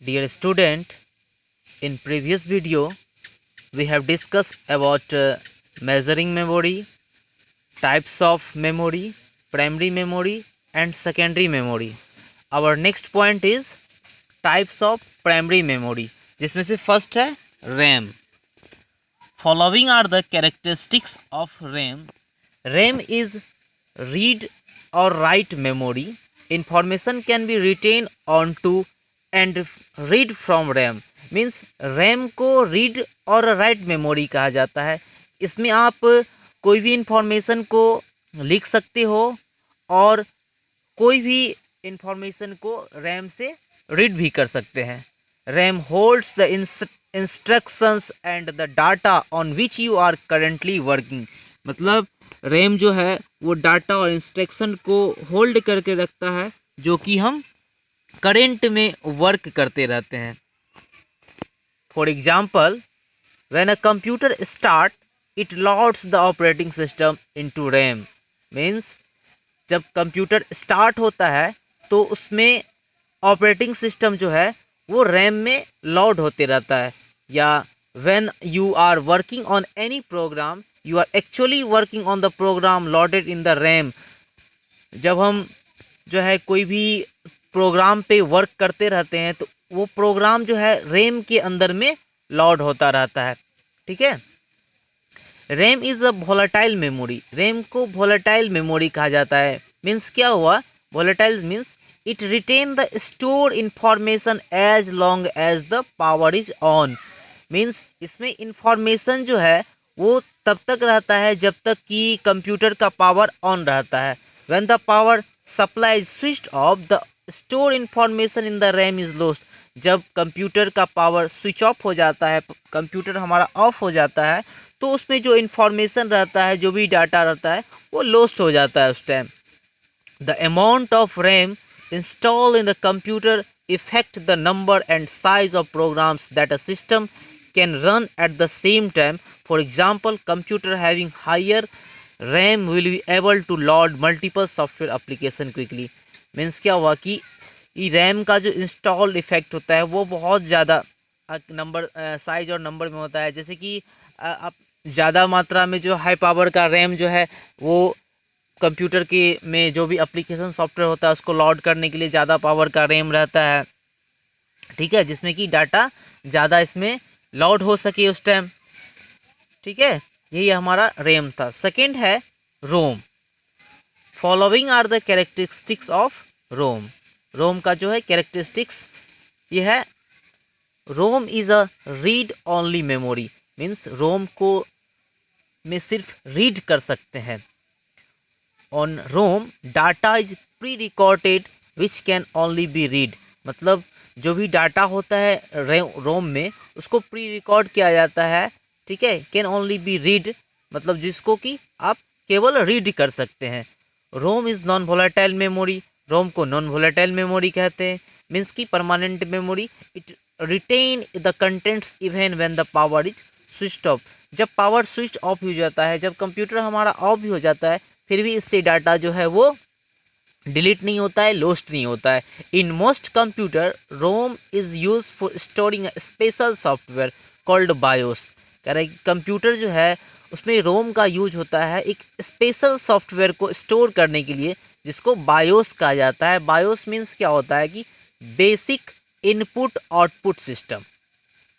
Dear student, in previous video we have discussed about measuring memory, types of memory, primary memory and secondary memory. Our next point is types of primary memory, जिसमें से first है RAM. Following are the characteristics of RAM. RAM is read or write memory. Information can be written onto and read from RAM. Means RAM को read और write memory कहा जाता है. इसमें आप कोई भी इंफॉर्मेशन को लिख सकते हो और कोई भी इंफॉर्मेशन को रैम से रीड भी कर सकते हैं. RAM holds the instructions and the data on which you are currently working. मतलब रैम जो है वो डाटा और इंस्ट्रक्शन को होल्ड करके रखता है जो कि हम करेंट में वर्क करते रहते हैं. For example, when a computer start it loads the operating system into RAM. Means जब कंप्यूटर स्टार्ट होता है तो उसमें ऑपरेटिंग सिस्टम जो है वो रैम में लोड होते रहता है. या when you are working on any program you are actually working on the program loaded in the RAM. जब हम जो है कोई भी प्रोग्राम पे वर्क करते रहते हैं तो वो प्रोग्राम जो है रैम के अंदर में लोड होता रहता है. ठीक है. RAM is a volatile memory. RAM को वोलेटाइल मेमोरी कहा जाता है. मीन्स क्या हुआ? Volatile means it retain the store information as long as the power is on. Means इसमें इंफॉर्मेशन जो है वो तब तक रहता है जब तक कि कंप्यूटर का पावर ऑन रहता है. When the power supply is switched of the store information in the RAM is lost. जब कंप्यूटर का पावर स्विच ऑफ हो जाता है, कंप्यूटर हमारा ऑफ हो जाता है, तो उसमें जो इंफॉर्मेशन रहता है, जो भी डाटा रहता है वो लॉस्ट हो जाता है उस time. The amount of RAM install in the computer effect the number and size of programs that a system can run at the same time. For example, computer having higher RAM will be able to load multiple software application quickly. Means क्या हुआ कि RAM का जो install effect होता है वो बहुत ज़्यादा नंबर साइज और नंबर में होता है. जैसे कि आप ज़्यादा मात्रा में जो हाई पावर का रैम जो है वो कंप्यूटर के में जो भी एप्लीकेशन सॉफ्टवेयर होता है उसको लोड करने के लिए ज़्यादा पावर का रैम रहता है. ठीक है. जिसमें कि डाटा ज़्यादा इसमें लोड हो सके उस टाइम. ठीक है. यही हमारा रैम था. सेकेंड है ROM. Following are the characteristics of ROM. ROM का जो है कैरेक्टरिस्टिक्स ये है. ROM is a read only memory. Means ROM को में सिर्फ रीड कर सकते हैं. On ROM data is pre recorded which can only be read. मतलब जो भी डाटा होता है रोम में उसको प्री रिकॉर्ड किया जाता है. ठीक है. कैन ओनली बी रीड मतलब जिसको कि आप केवल रीड कर सकते हैं. ROM is non volatile memory. ROM को नॉन वोलेटाइल मेमोरी कहते हैं. मीन्स की permanent memory. It retain the contents even when the power is switched off. जब पावर स्विच ऑफ हो जाता है, जब कंप्यूटर हमारा ऑफ भी हो जाता है, फिर भी इससे डाटा जो है वो डिलीट नहीं होता है, लॉस्ट नहीं होता है. In most computer ROM is use for storing special software called BIOS. कह रहे कंप्यूटर जो है उसमें रोम का यूज होता है एक स्पेशल सॉफ्टवेयर को स्टोर करने के लिए जिसको बायोस कहा जाता है. बायोस मीन्स क्या होता है कि basic input output system.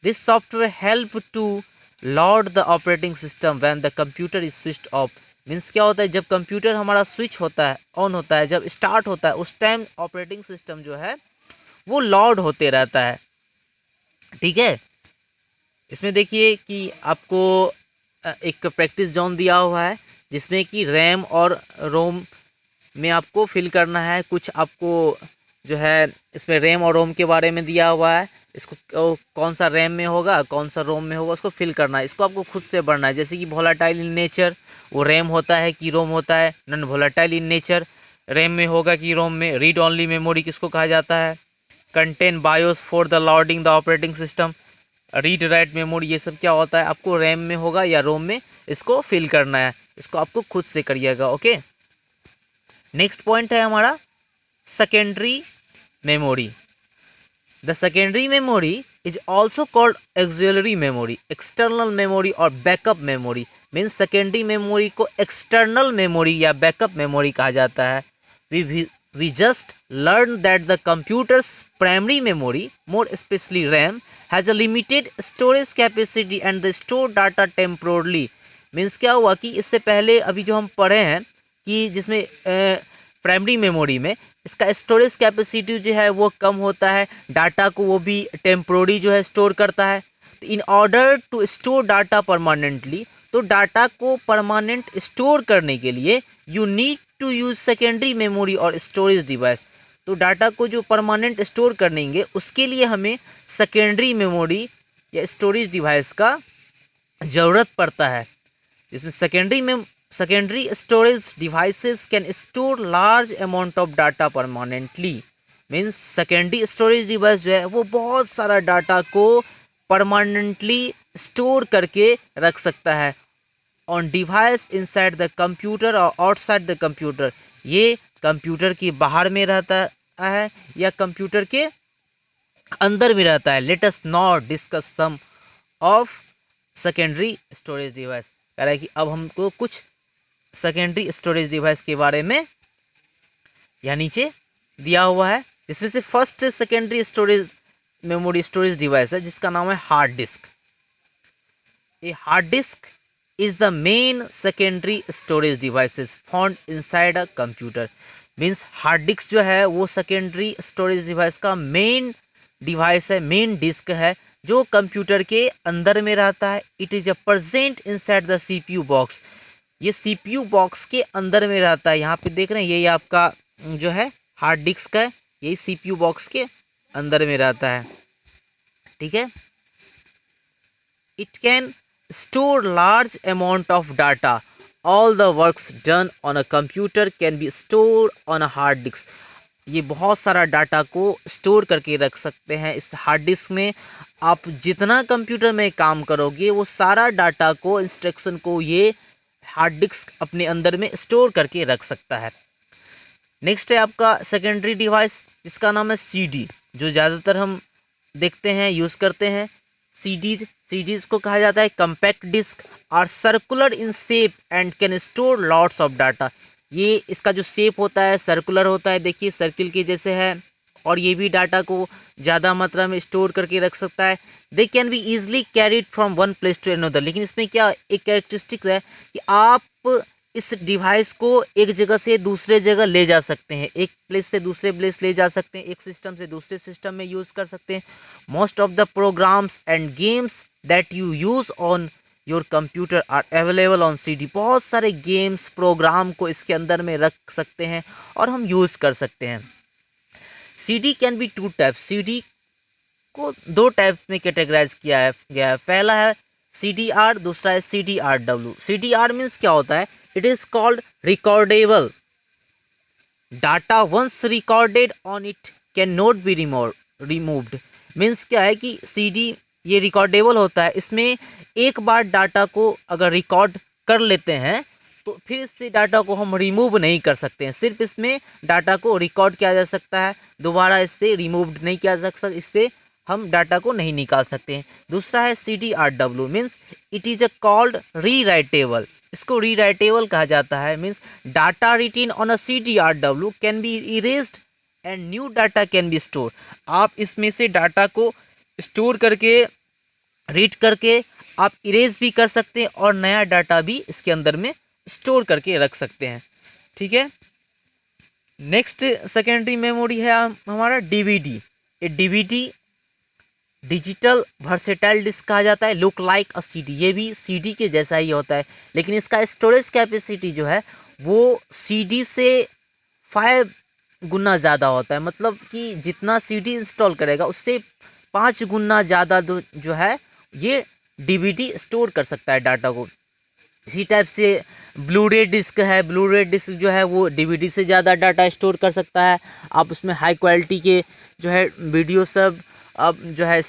This software help to load the operating system when the computer is switched off. Means क्या होता है जब कंप्यूटर हमारा स्विच होता है, ऑन होता है, जब स्टार्ट होता है उस टाइम ऑपरेटिंग सिस्टम जो है वो लोड होते रहता है. ठीक है. इसमें देखिए कि आपको एक प्रैक्टिस जोन दिया हुआ है जिसमें कि रैम और रोम में आपको फिल करना है. कुछ आपको जो है इसमें रैम और रोम के बारे में दिया हुआ है. इसको कौन सा रैम में होगा कौन सा रोम में होगा उसको फिल करना है. इसको आपको खुद से पढ़ना है. जैसे कि वोलेटाइल इन नेचर वो रैम होता है कि रोम होता है. Non volatile in nature RAM में होगा कि रोम में. रीड ओनली मेमोरी किसको कहा जाता है? Contain BIOS for the loading the operating system. Read write memory ये सब क्या होता है? आपको रैम में होगा या रोम में, इसको फिल करना है. इसको आपको खुद से करिएगा. ओके. नेक्स्ट पॉइंट है हमारा secondary memory. The secondary memory is also called auxiliary memory, external memory और backup memory. Means secondary memory को एक्सटर्नल मेमोरी या बैकअप मेमोरी कहा जाता है। We just learned that the computer's primary memory, more especially RAM, has a limited storage capacity and they store data temporarily. Means क्या हुआ कि इससे पहले अभी जो हम पढ़े हैं कि जिसमें प्राइमरी मेमोरी में इसका स्टोरेज कैपेसिटी जो है वो कम होता है, डाटा को वो भी टेम्प्रोरी जो है स्टोर करता है। तो in order to store data permanently, तो डाटा को परमानेंट स्टोर करने के लिए you need to use secondary memory और स्टोरेज डिवाइस। तो डाटा को जो परमानेंट स्टोर करेंगे उसके लिए हमें सेकेंडरी मेमोरी या स्टोरेज डिवाइस का ज़रूरत पड़ता है। इसमें secondary storage devices can store large amount of data permanently. Means secondary storage device जो है वो बहुत सारा डाटा को परमानेंटली स्टोर करके रख सकता है on device inside the computer और आउटसाइड द कंप्यूटर। ये कंप्यूटर के बाहर में रहता है या कंप्यूटर के अंदर में रहता है। Let us not discuss some of secondary storage device. कह रहा है कि अब हमको कुछ सेकेंडरी स्टोरेज डिवाइस के बारे में यहाँ नीचे दिया हुआ है। इसमें से first secondary storage memory storage device है जिसका नाम है hard disk. A hard disk is the main secondary storage devices found inside a computer। Means hard disk जो है वो सेकेंडरी स्टोरेज डिवाइस का मेन डिवाइस है, मेन डिस्क है जो कंप्यूटर के अंदर में रहता है। It is a present inside the CPU box. ये सीपीयू बॉक्स के अंदर में रहता है। यहाँ पे देख रहे हैं ये आपका जो है हार्ड डिस्क है, यही सीपीयू बॉक्स के अंदर में रहता है। ठीक है, it can store large amount of data। all the works done on a computer can be stored on a hard disk। ये बहुत सारा डाटा को स्टोर करके रख सकते हैं इस हार्ड डिस्क में। आप जितना कंप्यूटर में काम करोगे वो सारा डाटा को, इंस्ट्रक्शन को ये हार्ड डिस्क अपने अंदर में स्टोर करके रख सकता है। नेक्स्ट है आपका सेकेंडरी डिवाइस जिसका नाम है सीडी, जो ज़्यादातर हम देखते हैं, यूज़ करते हैं। सीडीज को कहा जाता है कम्पैक्ट डिस्क और circular in shape and can store lots of data. ये इसका जो शेप होता है सर्कुलर होता है, देखिए सर्किल के जैसे है, और ये भी डाटा को ज़्यादा मात्रा में स्टोर करके रख सकता है। They can be easily carried from one place to another. लेकिन इसमें क्या एक कैरेक्टरिस्टिक्स है कि आप इस डिवाइस को एक जगह से दूसरे जगह ले जा सकते हैं, एक प्लेस से दूसरे प्लेस ले जा सकते हैं, एक सिस्टम से दूसरे सिस्टम में यूज़ कर सकते हैं। Most of the programs and games that you use on your computer are available on CD. बहुत सारे गेम्स प्रोग्राम को इसके अंदर में रख सकते हैं और हम यूज़ कर सकते हैं। CD can be two types. CD को दो टाइप में कैटेगराइज किया गया है। पहला है CDR, दूसरा है CDRW। CDR मीन्स क्या होता है? It is called recordable data. Once recorded on it can not be removed. Means क्या है कि CD ये रिकॉर्डेबल होता है, इसमें एक बार डाटा को अगर रिकॉर्ड कर लेते हैं तो फिर इससे डाटा को हम रिमूव नहीं कर सकते हैं। सिर्फ इसमें डाटा को रिकॉर्ड किया जा सकता है, दोबारा इससे रिमूव नहीं किया जा सकता, इससे हम डाटा को नहीं निकाल सकते हैं। दूसरा है CDRW means it is a called rewritable. इसको रीराइटेबल कहा जाता है। Means data retain on a CDRW can be erased and new data can be store. आप इसमें से डाटा को स्टोर करके, रीड करके आप इरेज भी कर सकते हैं और नया डाटा भी इसके अंदर में स्टोर करके रख सकते हैं। ठीक है, नेक्स्ट सेकेंडरी मेमोरी है हमारा DVD। ये DVD डिजिटल वर्सेटाइल डिस्क कहा जाता है। लुक लाइक अ CD, ये भी CD के जैसा ही होता है, लेकिन इसका स्टोरेज कैपेसिटी जो है वो CD से 5 गुना ज़्यादा होता है। मतलब कि जितना CD इंस्टॉल करेगा उससे 5 गुना ज़्यादा जो है ये DVD स्टोर कर सकता है डाटा को। इसी टाइप से ब्लू रे डिस्क है। ब्लू रे डिस्क जो है वो DVD से ज़्यादा डाटा स्टोर कर सकता है। आप उसमें हाई क्वालिटी के जो है वीडियो सब आप जो है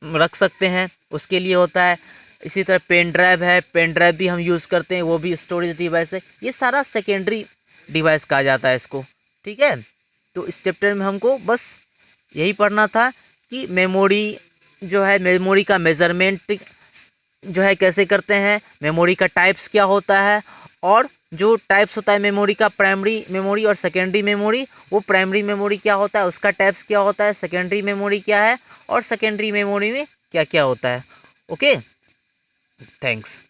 रख सकते हैं, उसके लिए होता है। इसी तरह पेन ड्राइव है, पेन ड्राइव भी हम यूज़ करते हैं, वो भी स्टोरेज डिवाइस है। ये सारा सेकेंडरी डिवाइस कहा जाता है इसको। ठीक है, तो इस चैप्टर में हमको बस यही पढ़ना था कि मेमोरी जो है, मेमोरी का मेज़रमेंट जो है कैसे करते हैं, मेमोरी का टाइप्स क्या होता है, और जो टाइप्स होता है मेमोरी का, प्राइमरी मेमोरी और सेकेंडरी मेमोरी, वो प्राइमरी मेमोरी क्या होता है, उसका टाइप्स क्या होता है, सेकेंडरी मेमोरी क्या है, और सेकेंडरी मेमोरी में क्या क्या होता है। Okay, thanks.